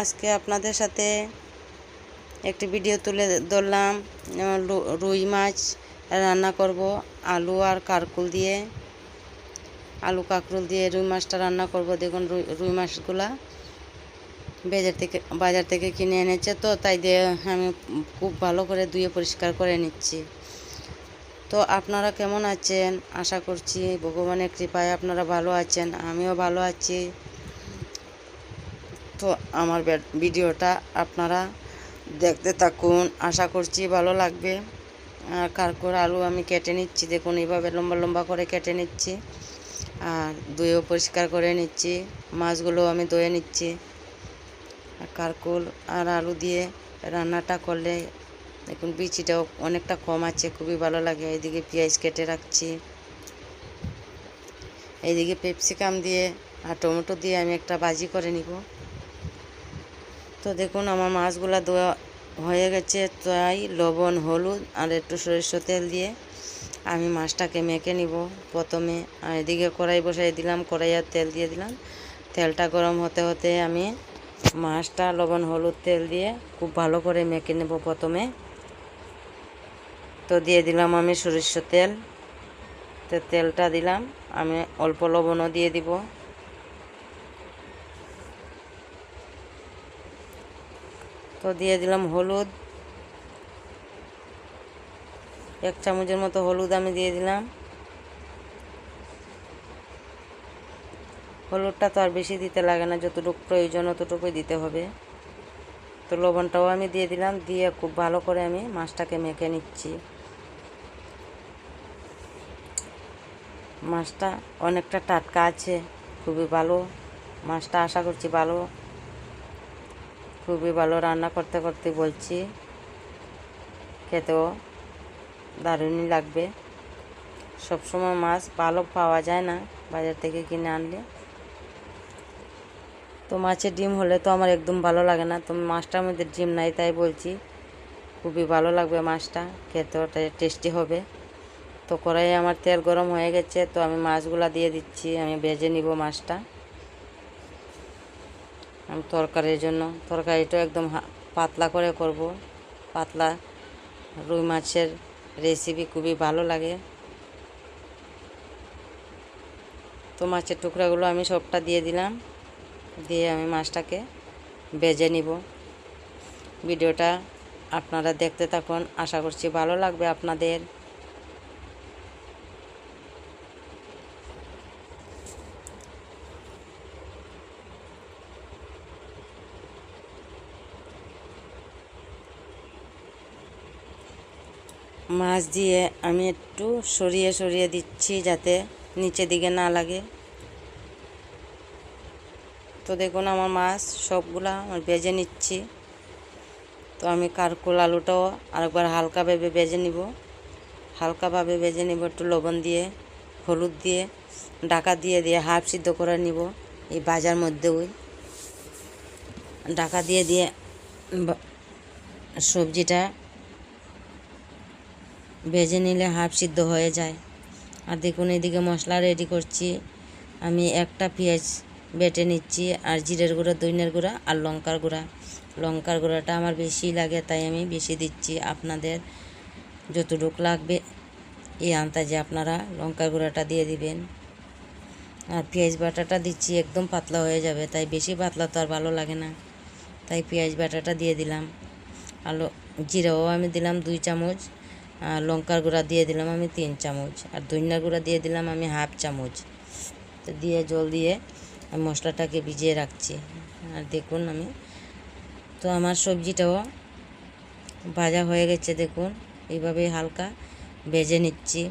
আজকে আপনাদের সাথে একটি ভিডিও তুলে ধরলাম। রুই মাছ রান্না করব আলু আর কারকুল দিয়ে, আলু কাঁকরোল দিয়ে রুই মাছটা রান্না করব। দেখুন রুই মাছগুলা বাজার থেকে কিনে এনেছে, তো তাই দিয়ে আমি খুব ভালো করে ধুয়ে পরিষ্কার করে নিচ্ছি। তো আপনারা কেমন আছেন? আশা করছি ভগবানের কৃপায় আপনারা ভালো আছেন, আমিও ভালো আছি। তো আমার ভিডিওটা আপনারা দেখতে থাকুন, আশা করছি ভালো লাগবে। আর কারকুল আলু আমি কেটে নিচ্ছি, দেখুন এইভাবে লম্বা লম্বা করে কেটে নিচ্ছি আর ধুয়েও পরিষ্কার করে নিচ্ছি। মাছগুলো আমি ধুয়ে নিচ্ছি। আর কারকুল আর আলু দিয়ে রান্নাটা করলে দেখুন বিচিটাও অনেকটা কম আছে, খুবই ভালো লাগে। এইদিকে পেঁয়াজ কেটে রাখছি, এইদিকে ক্যাপসিকাম দিয়ে আর টমেটো দিয়ে আমি একটা ভাজি করে নিব। তো দেখুন আমার মাছগুলা ধোয়া হয়ে গেছে, তাই লবণ হলুদ আর একটু সরিষার তেল দিয়ে আমি মাছটাকে মেখে নিব প্রথমে। আর এদিকে কড়াই বসাই দিলাম, কড়াইয়ে তেল দিয়ে দিলাম। তেলটা গরম হতে হতে আমি মাছটা লবণ হলুদ তেল দিয়ে খুব ভালো করে মেখে নেব প্রথমে। তো দিয়ে দিলাম আমি সরিষার তেল, তো তেলটা দিলাম, আমি অল্প লবণও দিয়ে দিব। তো দিয়ে দিলাম হলুদ, 1 চামচের মতো হলুদ আমি দিয়ে দিলাম। হলুদটা তো আর বেশি দিতে লাগে না, যতটুকু প্রয়োজন অতটুকুই দিতে হবে। তো লবণটাও আমি দিয়ে দিলাম, দিয়ে খুব ভালো করে আমি মাছটাকে মেখে নিচ্ছি। মাছটা অনেকটা টাটকা আছে, খুবই ভালো মাছটা, আশা করছি ভালো, খুবই ভালো। রান্না করতে করতে বলছি, খেতেও দারুণই লাগবে। সবসময় মাছ ভালো পাওয়া যায় না বাজার থেকে কিনে আনলে। তো মাছের ডিম হলে তো আমার একদম ভালো লাগে না, তো মাছটার মধ্যে ডিম নাই তাই বলছি খুবই ভালো লাগবে মাছটা, খেতেও টেস্টি হবে। তো কড়াইয়ে আমার তেল গরম হয়ে গেছে, তো আমি মাছগুলা দিয়ে দিচ্ছি, আমি ভেজে নিব মাছটা। আমি তরকারির জন্য তরকারিটা একদম পাতলা করে করব। পাতলা রুই মাছের রেসিপি খুবই ভালো লাগে। তো মাছের টুকরাগুলো আমি সবটা দিয়ে দিলাম, দিয়ে আমি মাছটাকে ভেজে নিব। ভিডিওটা আপনারা দেখতে থাকুন, আশা করছি ভালো লাগবে আপনাদের। মাছ দিয়ে আমি একটু সরিয়ে সরিয়ে দিচ্ছি যাতে নিচের দিকে না লাগে। তো দেখুন আমার মাছ সবগুলা আমার ভেজে নিচ্ছি। তো আমি কারকুল আলুটাও আরেকবার হালকাভাবে ভেজে নিব, হালকাভাবে ভেজে নিব, একটু লবণ দিয়ে হলুদ দিয়ে ঢাকা দিয়ে দিয়ে হাফ সিদ্ধ করে নিব। এই ভাজার মধ্যে ওই ঢাকা দিয়ে দিয়ে সবজিটা ভেজে নিলে হাফ সিদ্ধ হয়ে যায়। আর দেখুন এদিকে মশলা রেডি করছি, আমি একটা পেঁয়াজ বেটে নিচ্ছি আর জিরের গুঁড়া, ধনিয়ার গুঁড়া আর লঙ্কার গুঁড়া। লঙ্কার গুঁড়াটা আমার বেশি লাগে তাই আমি বেশি দিচ্ছি, আপনাদের যতটুকু লাগবে এই আন্দাজে আপনারা লঙ্কার গুঁড়াটা দিয়ে দিবেন। আর পেঁয়াজ বাটাটা দিচ্ছি, একদম পাতলা হয়ে যাবে, তাই বেশি পাতলা তো আর ভালো লাগে না, তাই পেঁয়াজ বাটাটা দিয়ে দিলাম। আর জিরাও আমি দিলাম 2 চামচ, আর লঙ্কার গুঁড়া দিয়ে দিলাম আমি 3 চামচ, আর ধনিয়ার গুঁড়া দিয়ে দিলাম আমি হাফ চামচ। তো দিয়ে জল দিয়ে আমি মশলাটাকে ভিজিয়ে রাখছি। আর দেখুন আমি তো আমার সবজিটাও ভাজা হয়ে গেছে, দেখুন এইভাবে হালকা ভেজে নিচ্ছি।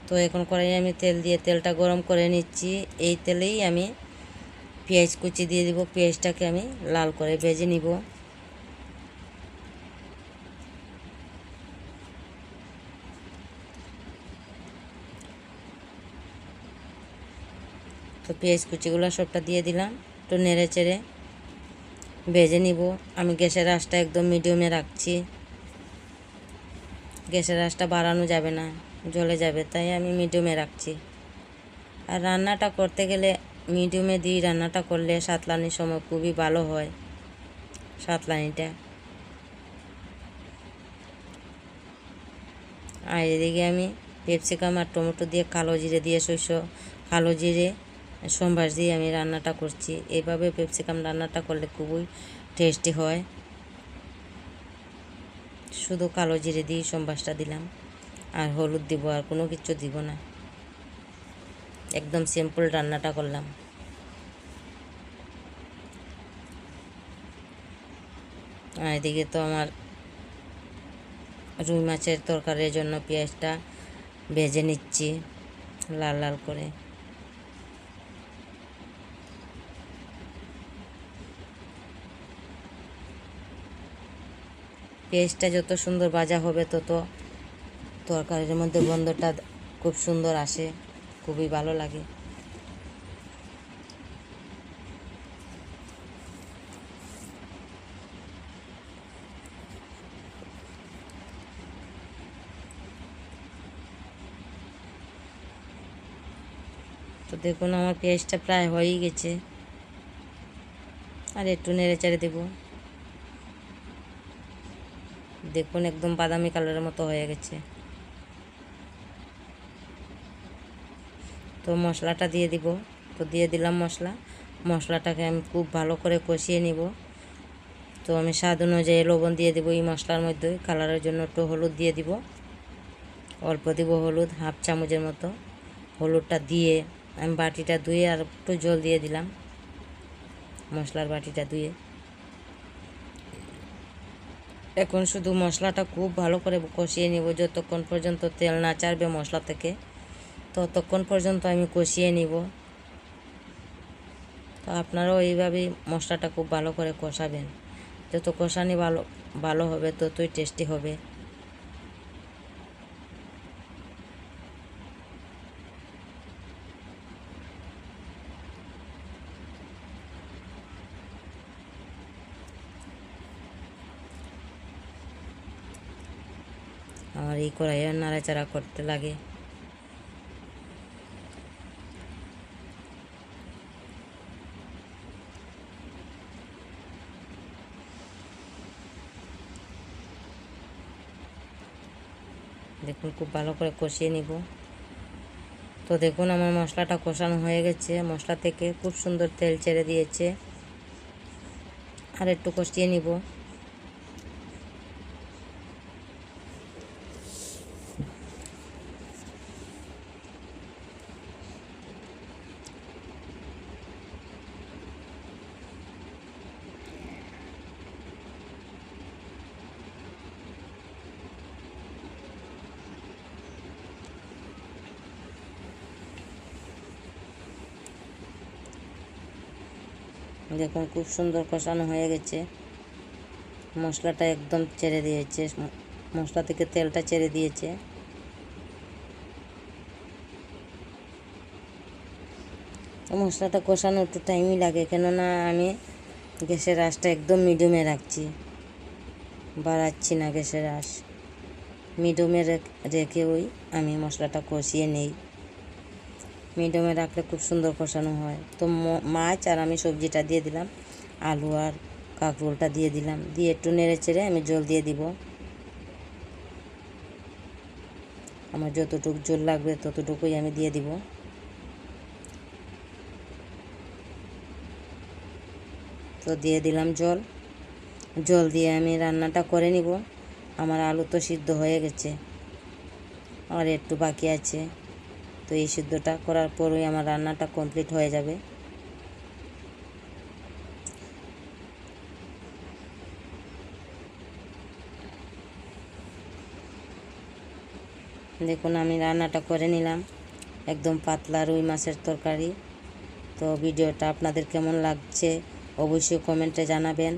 তো এখন কড়াইয়ে আমি তেল দিয়ে তেলটা গরম করে নিচ্ছি, এই তেলেই আমি পেঁয়াজ কুচি দিয়ে দিব, পেঁয়াজটাকে আমি লাল করে ভেজে নিব। তো পেঁয়াজ কুচিগুলো সবটা দিয়ে দিলাম, একটু নেড়ে চেড়ে ভেজে নিব। আমি গ্যাসের আঁচটা একদম মিডিয়ামে রাখছি, গ্যাসের আঁচটা বাড়ানো যাবে না, জ্বলে যাবে, তাই আমি মিডিয়ামে রাখছি। আর রান্নাটা করতে গেলে মিডিয়ামে দিয়ে রান্নাটা করলে সাতলানির সময় খুবই ভালো হয় সাতলানিটা। আর এদিকে আমি ক্যাপসিকাম আর টমেটো দিয়ে কালো জিরে দিয়ে কালো জিরে সম্বাস দিয়ে আমি রান্নাটা করছি। এইভাবে ক্যাপসিকাম রান্নাটা করলে খুবই টেস্টি হয়। শুধু কালো জিরে দিয়ে সম্বাসটা দিলাম, আর হলুদ দিব, আর কোনো কিছু দিব না। একদম সিম্পল রান্নাটা করলাম। আর এদিকে তো আমার রুই মাছের তরকারির জন্য পেঁয়াজটা ভেজে নিচ্ছি লাল লাল করে। পেঁয়াজটা যত সুন্দর ভাজা হবে তত তরকারির মধ্যে গন্ধটা খুব সুন্দর আসে, খুবই ভালো লাগে। তো দেখুন আমার পেঁয়াজটা প্রায় হয়েই গেছে, আর একটু নেড়ে চেড়ে দেবো। দেখুন একদম বাদামি কালারের মতো হয়ে গেছে। তো মশলাটা দিয়ে দিব। তো দিয়ে দিলাম মশলাটাকে আমি খুব ভালো করে কষিয়ে নিব। তো আমি স্বাদ অনুযায়ী লবণ দিয়ে দেবো এই মশলার মধ্যে। কালারের জন্য একটু হলুদ দিয়ে দিব, অল্প দিব হলুদ, হাফ চামচের মতো। হলুদটা দিয়ে আমি বাটিটা ধুয়ে আর একটু জল দিয়ে দিলাম, মশলার বাটিটা ধুয়ে। এখন শুধু মশলাটা খুব ভালো করে কষিয়ে নিব, যতক্ষণ পর্যন্ত তেল না ছাড়বে মশলা থেকে ততক্ষণ পর্যন্ত আমি কষিয়ে নিব। তো আপনারাও এইভাবেই মশলাটা খুব ভালো করে কষাবেন। যত কষানি ভালো হবে ততই টেস্টি হবে। আমার এই কড়াইয়ে নাড়াচাড়া করতে লাগে। দেখুন খুব ভালো করে কষিয়ে নিব। তো দেখুন আমার মশলাটা কষানো হয়ে গেছে, মশলা থেকে খুব সুন্দর তেল ছেড়ে দিয়েছে। আর একটু কষিয়ে নিব। দেখুন খুব সুন্দর কষানো হয়ে গেছে, মশলাটা একদম ছেড়ে দিয়েছে, মশলা থেকে তেলটা ছেড়ে দিয়েছে। মশলাটা কষানো একটু টাইমই লাগে, কেননা আমি গ্যাসের আঁচটা একদম মিডিয়ামে রাখছি, বাড়াচ্ছি না গ্যাসের আঁচ। মিডিয়ামে রেখে আমি মশলাটা কষিয়ে নেই। মিডিয়ামে রাখলে খুব সুন্দর কষানো হয়। তো মাছ আর আমি সবজিটা দিয়ে দিলাম, আলু আর কাঁকরোলটা দিয়ে দিলাম, দিয়ে একটু নেড়ে চেড়ে আমি জল দিয়ে দিব। আমার যতটুকু জল লাগবে ততটুকুই আমি দিয়ে দিব। তো দিয়ে দিলাম জল দিয়ে আমি রান্নাটা করে নিব। আমার আলু তো সিদ্ধ হয়ে গেছে, আর একটু বাকি আছে। তো এই সিদ্ধটা করার পরই আমার রান্নাটা কমপ্লিট হয়ে যাবে। দেখুন আমি রান্নাটা করে নিলাম, একদম পাতলা রুই মাছের তরকারি। তো ভিডিওটা আপনাদের কেমন লাগছে অবশ্যই কমেন্টে জানাবেন।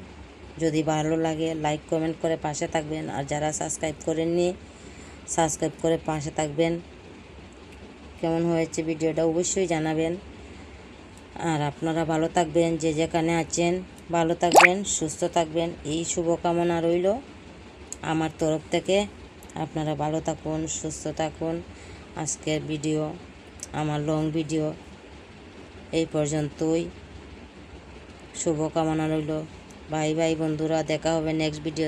যদি ভালো লাগে লাইক কমেন্ট করে পাশে থাকবেন, আর যারা সাবস্ক্রাইব করেননি সাবস্ক্রাইব করে পাশে থাকবেন। কেমন হয়েছে ভিডিওটা অবশ্যই জানাবেন। আর আপনারা ভালো থাকবেন, যে যেখানে আছেন ভালো থাকবেন, সুস্থ থাকবেন, এই শুভকামনা রইল আমার তরফ থেকে। আপনারা ভালো থাকুন, সুস্থ থাকুন। আজকের ভিডিও আমার লং ভিডিও, এই পর্যন্তই, শুভকামনা রইল। বাই বাই বন্ধুরা, দেখা হবে নেক্সট ভিডিওতে।